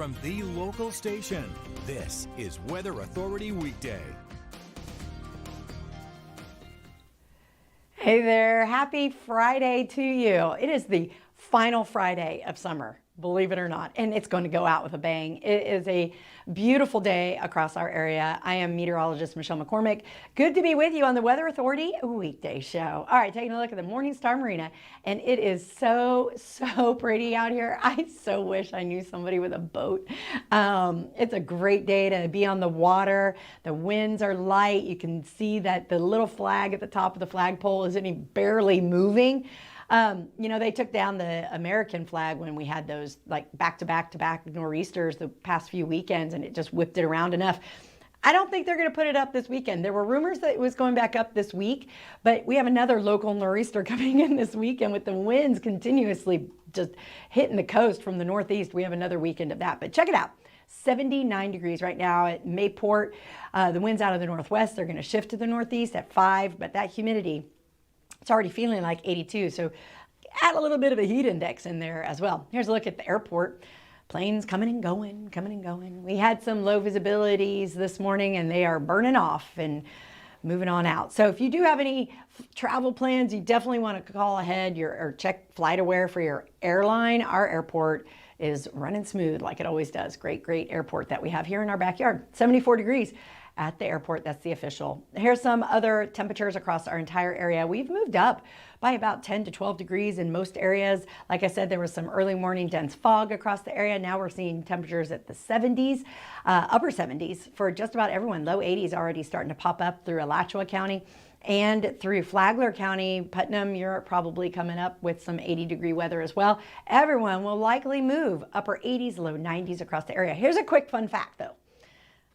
from the local station. This is Weather Authority Weekday. Hey there, happy Friday to you. It is the final Friday of summer, believe it or not, and it's going to go out with a bang. It is a beautiful day across our area. I am meteorologist Michelle McCormick. Good to be with you on the Weather Authority Weekday show. All right, taking a look at the Morningstar Marina, and it is so pretty out here. I so wish I knew somebody with a boat. It's a great day to be on the water. The winds are light. You can see that the little flag at the top of the flagpole isn't even barely moving. You know, they took down the American flag when we had those like back-to-back nor'easters the past few weekends, and it just whipped it around enough. I don't think they're going to put it up this weekend. There were rumors that it was going back up this week, but we have another local nor'easter coming in this weekend with the winds continuously just hitting the coast from the northeast. We have another weekend of that, but check it out. 79 degrees right now at Mayport. The winds out of the northwest, they're going to shift to the northeast at 5, but that humidity, it's already feeling like 82, so add a little bit of a heat index in there as well. Here's a look at the airport. Planes coming and going. We had some low visibilities this morning, and they are burning off and moving on out. So if you do have any travel plans, you definitely want to call ahead or check FlightAware for your airline. Our airport is running smooth like it always does. Great airport that we have here in our backyard. 74 degrees. At the airport, that's the official. Here's some other temperatures across our entire area. We've moved up by about 10 to 12 degrees in most areas. Like I said, there was some early morning dense fog across the area. Now we're seeing temperatures at the 70s, upper 70s for just about everyone. Low 80s already starting to pop up through Alachua County and through Flagler County. Putnam, you're probably coming up with some 80-degree weather as well. Everyone will likely move upper 80s, low 90s across the area. Here's a quick fun fact though,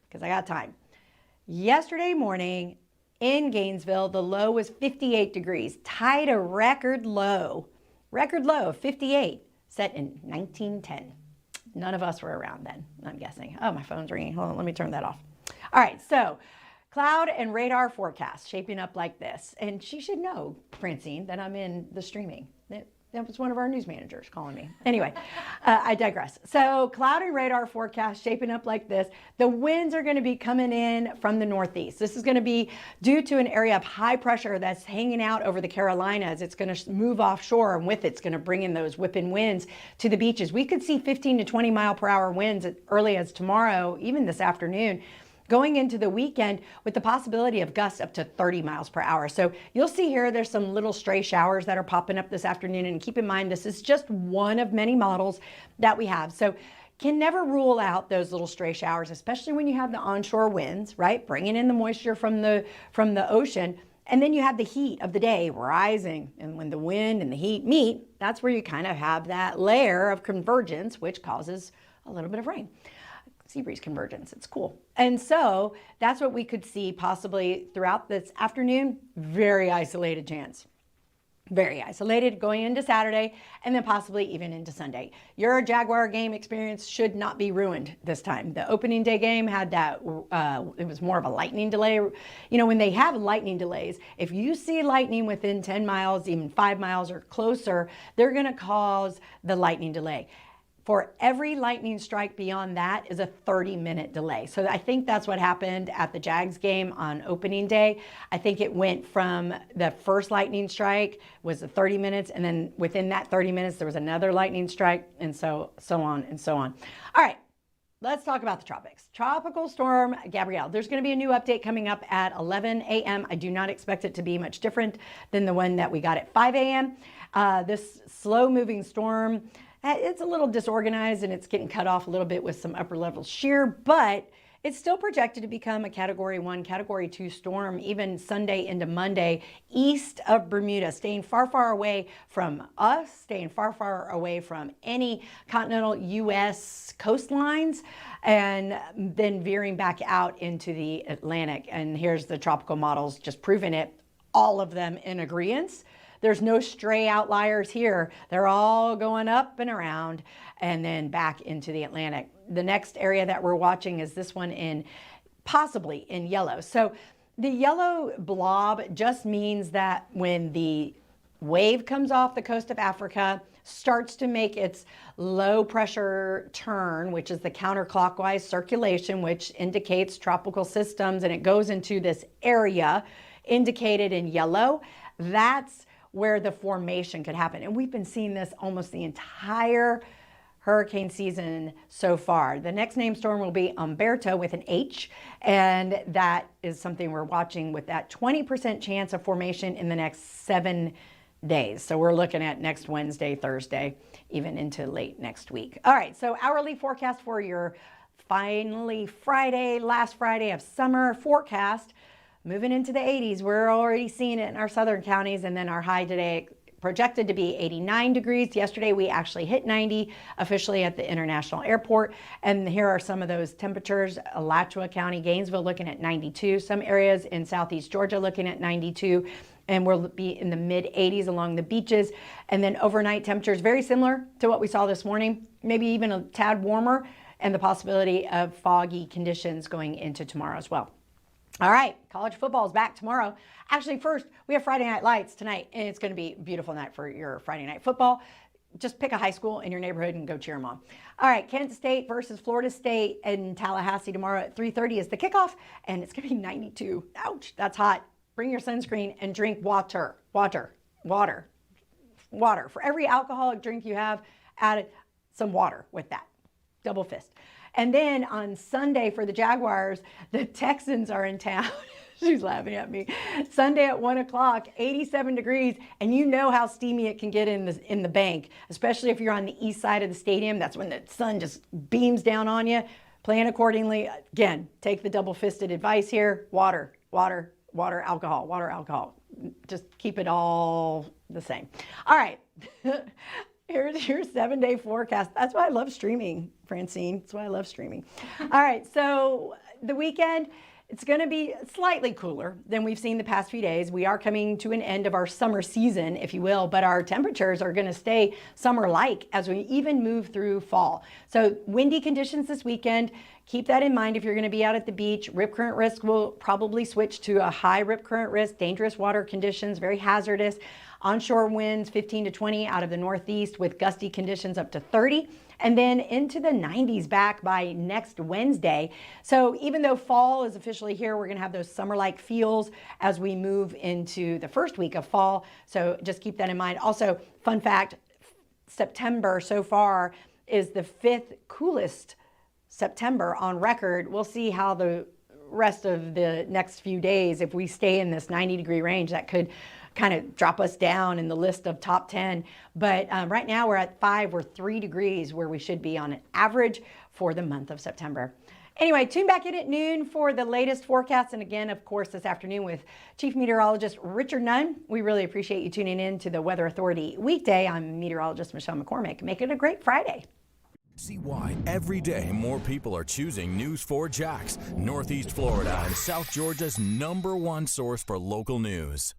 because I got time. Yesterday morning in Gainesville, the low was 58 degrees, tied a record low of 58, set in 1910. None of us were around then, I'm guessing. Oh, my phone's ringing. Hold on, let me turn that off. All right, so cloud and radar forecast shaping up like this. And she should know, Francine, that I'm in the streaming. That was one of our news managers calling me. Anyway, I digress. So cloud and radar forecast shaping up like this. The winds are going to be coming in from the northeast. This is going to be due to an area of high pressure that's hanging out over the Carolinas. It's going to move offshore, and with it's going to bring in those whipping winds to the beaches. We could see 15 to 20 mile per hour winds as early as tomorrow, even this afternoon, going into the weekend with the possibility of gusts up to 30 miles per hour. So you'll see here, there's some little stray showers that are popping up this afternoon. And keep in mind, this is just one of many models that we have. So can never rule out those little stray showers, especially when you have the onshore winds, right? Bringing in the moisture from the ocean. And then you have the heat of the day rising. And when the wind and the heat meet, that's where you kind of have that layer of convergence, which causes a little bit of rain. Sea breeze convergence. It's cool. And so that's what we could see possibly throughout this afternoon. Very isolated chance. Very isolated going into Saturday and then possibly even into Sunday. Your Jaguar game experience should not be ruined this time. The opening day game had that, it was more of a lightning delay. You know, when they have lightning delays, if you see lightning within 10 miles, even 5 miles or closer, they're going to cause the lightning delay. For every lightning strike beyond that is a 30-minute delay. So I think that's what happened at the Jags game on opening day. I think it went from the first lightning strike was 30 minutes, and then within that 30 minutes, there was another lightning strike, and so on and so on. All right, let's talk about the tropics. Tropical Storm Gabrielle. There's going to be a new update coming up at 11 a.m. I do not expect it to be much different than the one that we got at 5 a.m. This slow-moving storm, it's a little disorganized and it's getting cut off a little bit with some upper level shear, but it's still projected to become a Category 1, Category 2 storm even Sunday into Monday east of Bermuda, staying far away from us, staying far away from any continental U.S. coastlines, and then veering back out into the Atlantic. And here's the tropical models just proving it, all of them in agreement. There's no stray outliers here. They're all going up and around and then back into the Atlantic. The next area that we're watching is this one possibly in yellow. So the yellow blob just means that when the wave comes off the coast of Africa, starts to make its low pressure turn, which is the counterclockwise circulation, which indicates tropical systems, and it goes into this area indicated in yellow, that's where the formation could happen. And we've been seeing this almost the entire hurricane season so far. The next named storm will be Umberto with an H, and that is something we're watching with that 20% chance of formation in the next 7 days. So we're looking at next Wednesday, Thursday, even into late next week. All right, so hourly forecast for your finally Friday, last Friday of summer forecast. Moving into the 80s, we're already seeing it in our southern counties, and then our high today projected to be 89 degrees. Yesterday, we actually hit 90 officially at the International Airport. And here are some of those temperatures. Alachua County, Gainesville looking at 92. Some areas in southeast Georgia looking at 92. And we'll be in the mid 80s along the beaches. And then overnight temperatures very similar to what we saw this morning, maybe even a tad warmer, and the possibility of foggy conditions going into tomorrow as well. All right, college football is back tomorrow. Actually, first, we have Friday Night Lights tonight, and it's going to be a beautiful night for your Friday night football. Just pick a high school in your neighborhood and go cheer them on. All right, Kansas State versus Florida State in Tallahassee tomorrow at 3:30 is the kickoff, and it's going to be 92. Ouch, that's hot. Bring your sunscreen and drink water. For every alcoholic drink you have, add some water with that. Double fist. And then on Sunday for the Jaguars, the Texans are in town. She's laughing at me. Sunday at 1 o'clock, 87 degrees, and you know how steamy it can get in the bank, especially if you're on the east side of the stadium. That's when the sun just beams down on you. Plan accordingly. Again, take the double-fisted advice here. Water, alcohol. Just keep it all the same. All right. Here's your 7-day forecast. That's why I love streaming, Francine. That's why I love streaming. All right, so the weekend, it's going to be slightly cooler than we've seen the past few days. We are coming to an end of our summer season, if you will, but our temperatures are going to stay summer-like as we even move through fall. So windy conditions this weekend. Keep that in mind if you're going to be out at the beach. Rip current risk will probably switch to a high rip current risk, dangerous water conditions, very hazardous. Onshore winds 15 to 20 out of the northeast with gusty conditions up to 30. And then into the 90s back by next Wednesday. So even though fall is officially here, we're going to have those summer-like feels as we move into the first week of fall. So just keep that in mind. Also, fun fact, September so far is the 5th coolest September on record. We'll see how the rest of the next few days, if we stay in this 90-degree range, that could kind of drop us down in the list of top 10. But right now we're at 5 or 3 degrees where we should be on an average for the month of September. Anyway, tune back in at noon for the latest forecast. And again, of course, this afternoon with Chief Meteorologist Richard Nunn. We really appreciate you tuning in to the Weather Authority Weekday. I'm Meteorologist Michelle McCormick. Make it a great Friday. See why every day more people are choosing News 4 Jax, Northeast Florida and South Georgia's #1 source for local news.